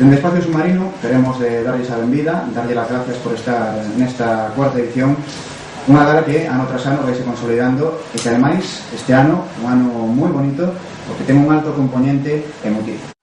Dende Espacio Submarino queremos darlles a benvida, darlle as gracias por estar nesta cuarta edición, unha gala que ano tras ano vai se consolidando e que ademais este ano, un ano moi bonito, porque ten un alto componente emotivo.